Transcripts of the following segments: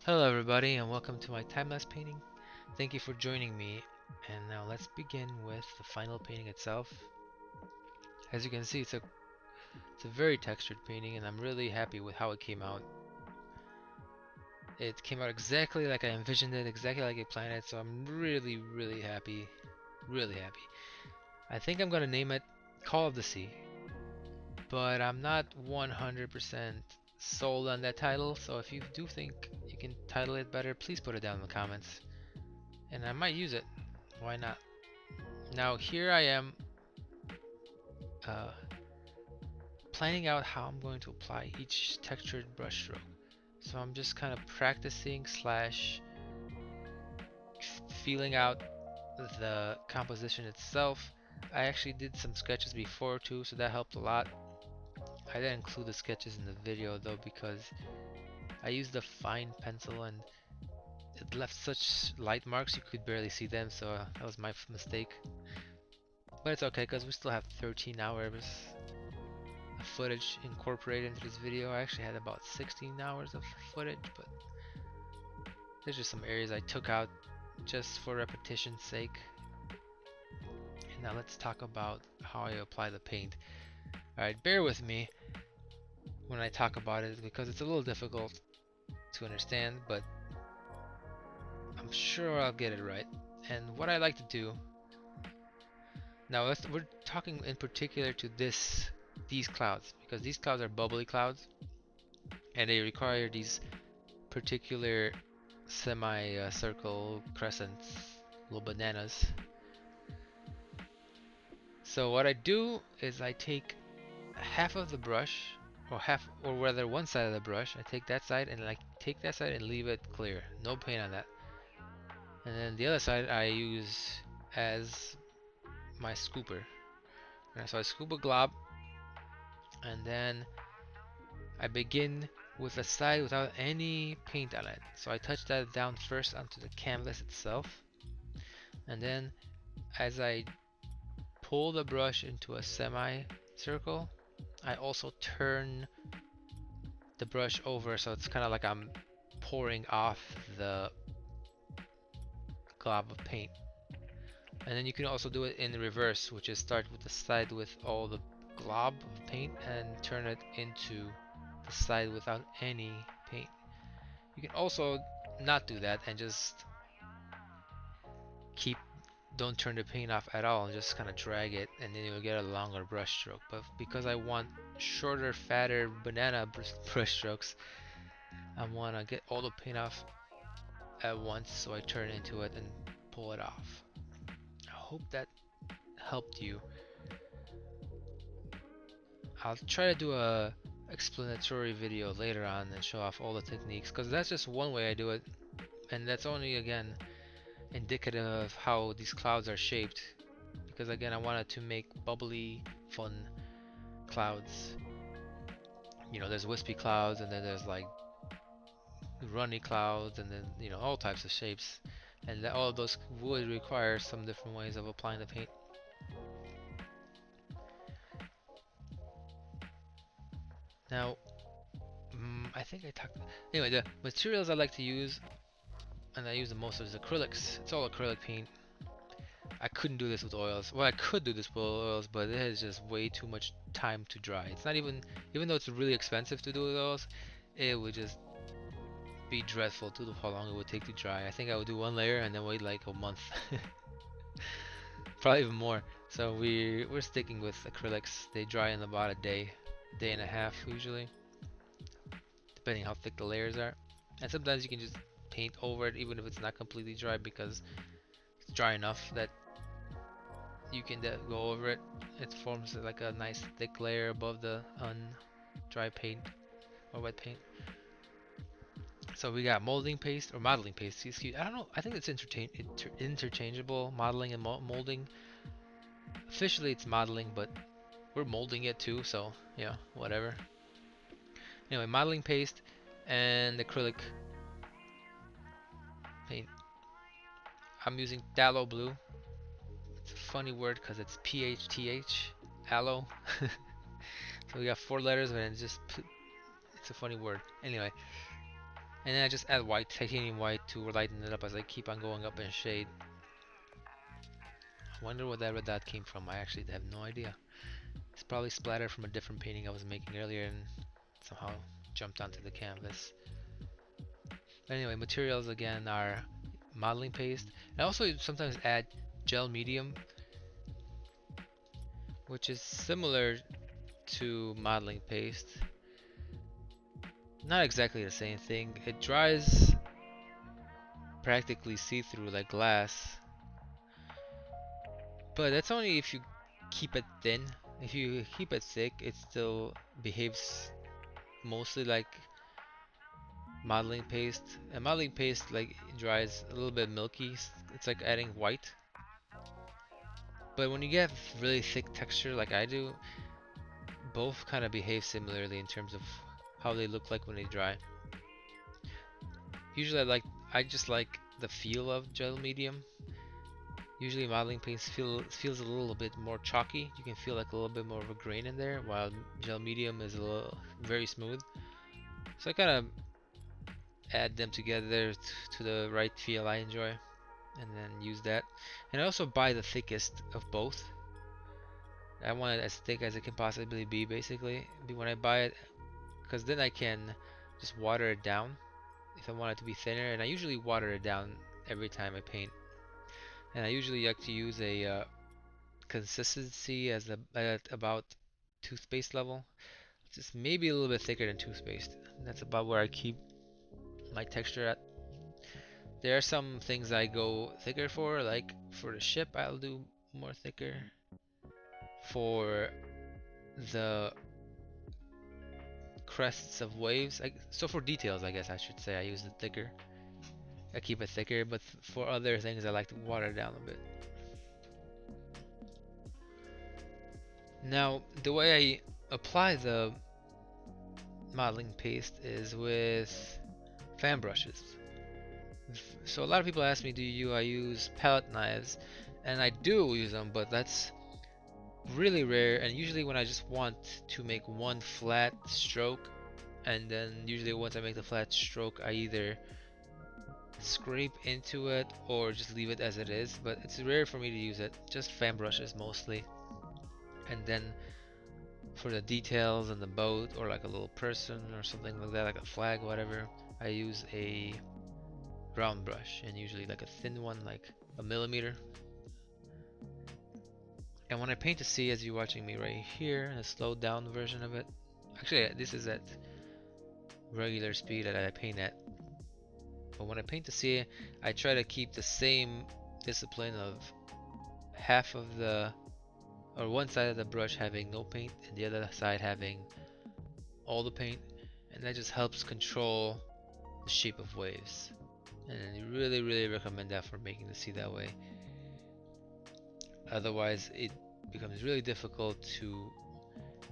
Hello everybody and welcome to my time-lapse painting. Thank you for joining me, and now let's begin with the final painting itself. As you can see, it's a very textured painting and I'm really happy with how it came out. It came out exactly like I envisioned it, exactly like I planned it, so I'm really happy. Really happy. I think I'm gonna name it Call of the Sea, but I'm not 100% sold on that title, so if you do think you can title it better, please put it down in the comments. And I might use it. Why not? Now here I am uh, planning out how I'm going to apply each textured brushstroke. So I'm just kind of practicing slash feeling out the composition itself. I actually did some sketches before too, so that helped a lot. I didn't include the sketches in the video though because I used a fine pencil and it left such light marks you could barely see them, so that was my mistake. But it's okay because we still have 13 hours footage incorporated into this video. I actually had about 16 hours of footage, but there's just some areas I took out just for repetition's sake. And now let's talk about how I apply the paint. Alright, bear with me when I talk about it because it's a little difficult to understand, but I'm sure I'll get it right. And what I like to do now, we're talking in particular to these clouds because these clouds are bubbly clouds and they require these particular semi-circle crescents, little bananas. So what I do is I take half of the brush, or rather one side of the brush, I take that side and I take that side and leave it clear, no paint on that. And then the other side I use as my scooper. And so I scoop a glob, and then I begin with the side without any paint on it. So I touch that down first onto the canvas itself, and then as I pull the brush into a semi-circle, I also turn the brush over so it's kind of like I'm pouring off the glob of paint. And then you can also do it in reverse, which is start with the side with all the glob of paint and turn it into the side without any paint. You can also not do that and just keep don't turn the paint off at all and just kind of drag it, and then you'll get a longer brush stroke. But because I want shorter, fatter banana brush strokes, I want to get all the paint off at once, so I turn into it and pull it off. I hope that helped you. I'll try to do a explanatory video later on and show off all the techniques, because that's just one way I do it, and that's only again indicative of how these clouds are shaped, because again I wanted to make bubbly, fun clouds. You know, there's wispy clouds, and then there's like runny clouds, and then all types of shapes, and that all of those would require some different ways of applying the paint. Now, I think I talked. Anyway, the materials I like to use, and I use the most, is acrylics. It's all acrylic paint. I couldn't do this with oils. Well, I could do this with oils, but it has just way too much time to dry. It's not even though it's really expensive to do with oils, it would just be dreadful to how long it would take to dry. I think I would do one layer and then wait like a month, probably even more. So we're sticking with acrylics. They dry in about a day and a half usually, depending how thick the layers are. And sometimes you can just paint over it even if it's not completely dry, because it's dry enough that you can go over it. It forms like a nice thick layer above the dry paint or wet paint. So we got molding paste or modeling paste. Excuse, I don't know. I think it's interchangeable, modeling and molding. Officially, it's modeling, but we're molding it too. So yeah, whatever. Anyway, modeling paste and acrylic paint. I'm using phthalo blue. It's a funny word because it's PHTH, aloe. So we got 4 letters, but it's a funny word. Anyway, And then I just add white, titanium white, to lighten it up as I keep on going up in shade. I wonder where that red dot came from. I actually have no idea. It's probably splattered from a different painting I was making earlier and somehow jumped onto the canvas. But anyway, materials again are modeling paste. I also sometimes add gel medium, which is similar to modeling paste. Not exactly the same thing. It dries practically see-through like glass, but that's only if you keep it thin. If you keep it thick, it still behaves mostly like modeling paste. And modeling paste like dries a little bit milky. It's like adding white. But when you get really thick texture like I do, both kind of behave similarly in terms of how they look like when they dry. Usually I just like the feel of gel medium. Usually modeling paints feels a little bit more chalky. You can feel like a little bit more of a grain in there, while gel medium is a little very smooth. So I kind of add them together to the right feel I enjoy, and then use that. And I also buy the thickest of both. I want it as thick as it can possibly be, basically, when I buy it, because then I can just water it down if I want it to be thinner. And I usually water it down every time I paint. And I usually like to use a consistency at about toothpaste level, just maybe a little bit thicker than toothpaste. That's about where I keep my texture at. There are some things I go thicker for, like for the ship I'll do more thicker. For the crests of waves, so for details I guess I should say I use it thicker. I keep it thicker, but for other things I like to water it down a bit. Now the way I apply the modeling paste is with fan brushes. So a lot of people ask me, I use palette knives? And I do use them, but that's really rare. And usually when I just want to make one flat stroke, and then usually once I make the flat stroke, I either scrape into it or just leave it as it is. But it's rare for me to use it. Just fan brushes mostly. And then for the details and the boat, or like a little person or something like that, like a flag, whatever, I use a round brush, and usually like a thin one, like a millimeter. And when I paint the sea, as you're watching me right here, a slowed down version of it, actually this is at regular speed that I paint at, but when I paint the sea, I try to keep the same discipline of half of the, or one side of the brush having no paint and the other side having all the paint, and that just helps control the shape of waves. And I really recommend that for making the sea that way. Otherwise it becomes really difficult to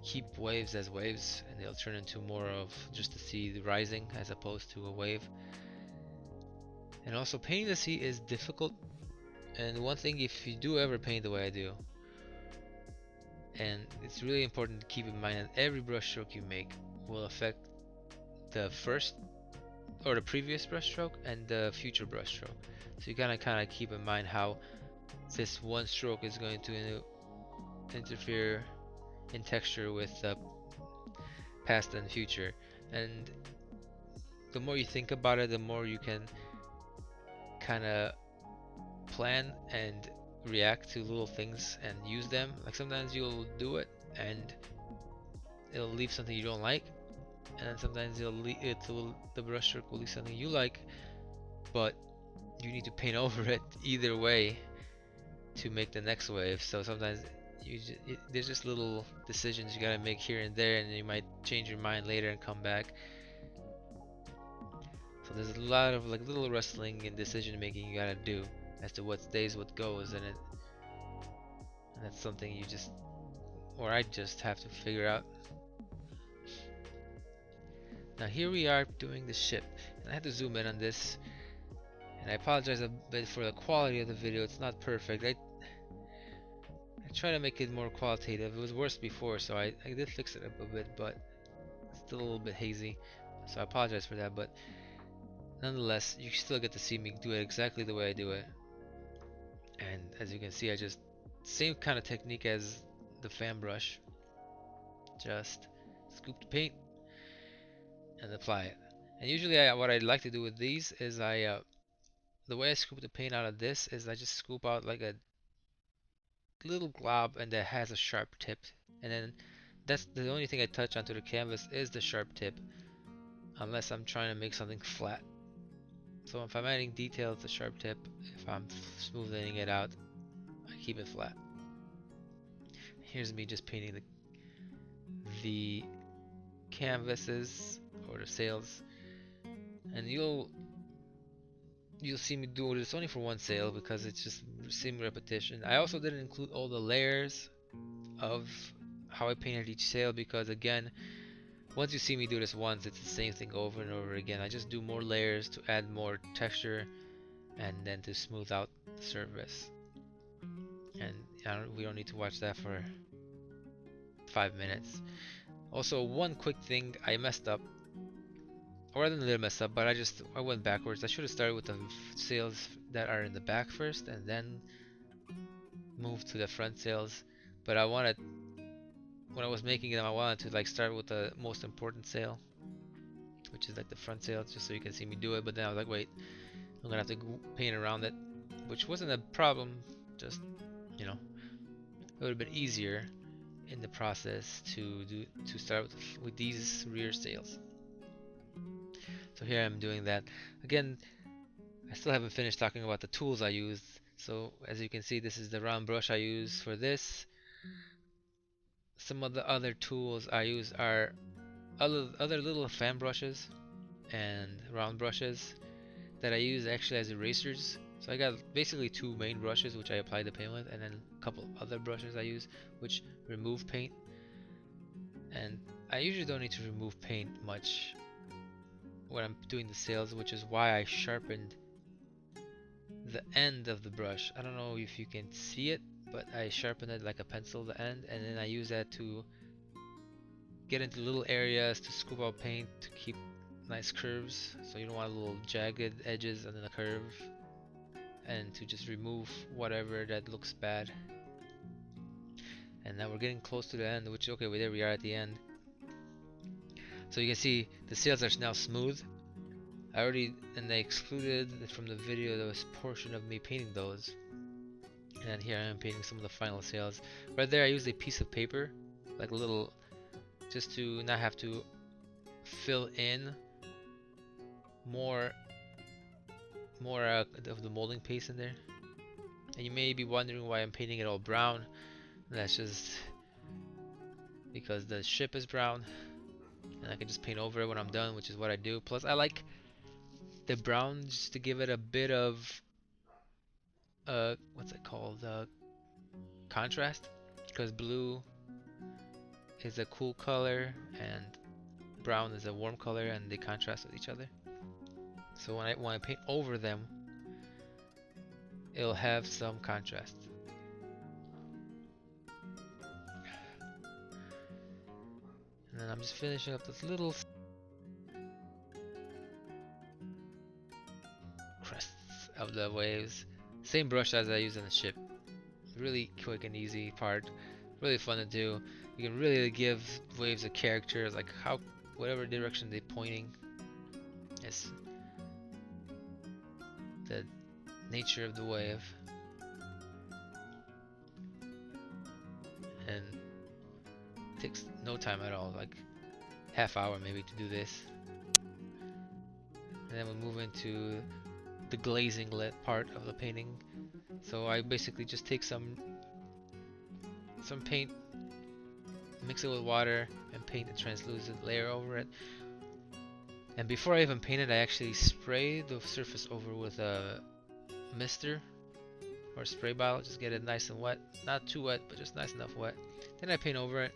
keep waves as waves, and they'll turn into more of just the sea rising as opposed to a wave. And also painting the sea is difficult, and one thing, if you do ever paint the way I do, and it's really important to keep in mind that every brush stroke you make will affect the first or the previous brush stroke and the future brush stroke. So you gotta kind of keep in mind how this one stroke is going to interfere in texture with the past and future. And the more you think about it, the more you can kind of plan and react to little things and use them. Like sometimes you'll do it and it'll leave something you don't like, and then sometimes the brush stroke will leave something you like, but you need to paint over it either way to make the next wave. So sometimes there's just little decisions you gotta make here and there, and you might change your mind later and come back. So there's a lot of like little wrestling and decision making you gotta do as to what stays, what goes, and that's something you just, or I just have to figure out. Now here we are doing the ship, and I have to zoom in on this, and I apologize a bit for the quality of the video. It's not perfect. I try to make it more qualitative. It was worse before, so I did fix it up a bit, but it's still a little bit hazy, so I apologize for that. But Nonetheless, you still get to see me do it exactly the way I do it. And as you can see, I just same kind of technique as the fan brush. Just scoop the paint and apply it. And usually, what I like to do with these is the way I scoop the paint out of this is I just scoop out like a little glob and that has a sharp tip, and then that's the only thing I touch onto the canvas is the sharp tip, unless I'm trying to make something flat. So if I'm adding detail, it's a sharp tip. If I'm smoothing it out, I keep it flat. Here's me just painting the canvases or the sails, and you'll see me do this only for one sail because it's just same repetition. I also didn't include all the layers of how I painted each sail because again, once you see me do this once, it's the same thing over and over again. I just do more layers to add more texture and then to smooth out the surface. And we don't need to watch that for 5 minutes. Also, one quick thing I messed up, or I didn't really mess up, but I went backwards. I should have started with the sails that are in the back first and then moved to the front sails. But when I was making them, I wanted to like start with the most important sail, which is like the front sail, just so you can see me do it. But then I was like, wait, I'm gonna have to paint around it, which wasn't a problem. Just, you know, it would have been easier in the process to start with these rear sails. So here I'm doing that. Again, I still haven't finished talking about the tools I used. So as you can see, this is the round brush I use for this. Some of the other tools I use are other little fan brushes and round brushes that I use actually as erasers. So I got basically two main brushes which I apply the paint with, and then a couple other brushes I use which remove paint. And I usually don't need to remove paint much when I'm doing the sails, which is why I sharpened the end of the brush. I don't know if you can see it, but I sharpen it like a pencil, the end, and then I use that to get into little areas to scoop out paint to keep nice curves. So you don't want little jagged edges and then a curve, and to just remove whatever that looks bad. And now we're getting close to the end, which okay, well, there we are at the end. So you can see the sails are now smooth. And I excluded from the video this portion of me painting those. And here I am painting some of the final sails. Right there I used a piece of paper, like a little, just to not have to fill in more of the molding paste in there. And you may be wondering why I'm painting it all brown. That's just because the ship is brown, and I can just paint over it when I'm done, which is what I do. Plus I like the brown just to give it a bit of what's it called, contrast, because blue is a cool color and brown is a warm color, and they contrast with each other. So when I paint over them, it'll have some contrast. And then I'm just finishing up this little crests of the waves. Same brush as I use on the ship. Really quick and easy part. Really fun to do. You can really give waves a character, like whatever direction they're pointing is the nature of the wave. And it takes no time at all, like half hour maybe to do this. And then we move into the glazing lit part of the painting. So I basically just take some paint, mix it with water, and paint a translucent layer over it. And before I even paint it, I actually spray the surface over with a mister or spray bottle. Just get it nice and wet, not too wet, but just nice enough wet. Then I paint over it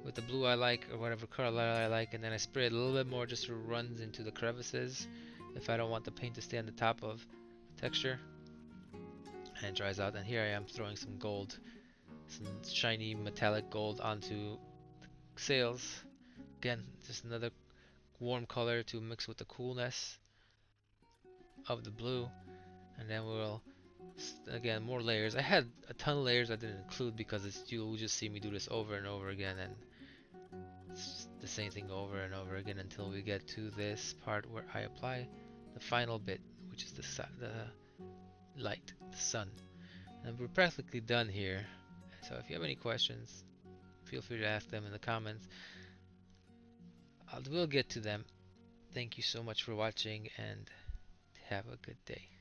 with the blue I like, or whatever color I like, and then I spray it a little bit more just so it runs into the crevices if I don't want the paint to stay on the top of the texture. And it dries out, and here I am throwing some gold, some shiny metallic gold onto the sails. Again, just another warm color to mix with the coolness. of the blue, and then we'll again more layers. I had a ton of layers I didn't include because you'll just see me do this over and over again, and it's the same thing over and over again until we get to this part where I apply the final bit, which is the light, the sun. And we're practically done here. So if you have any questions, feel free to ask them in the comments. We'll get to them. Thank you so much for watching and have a good day.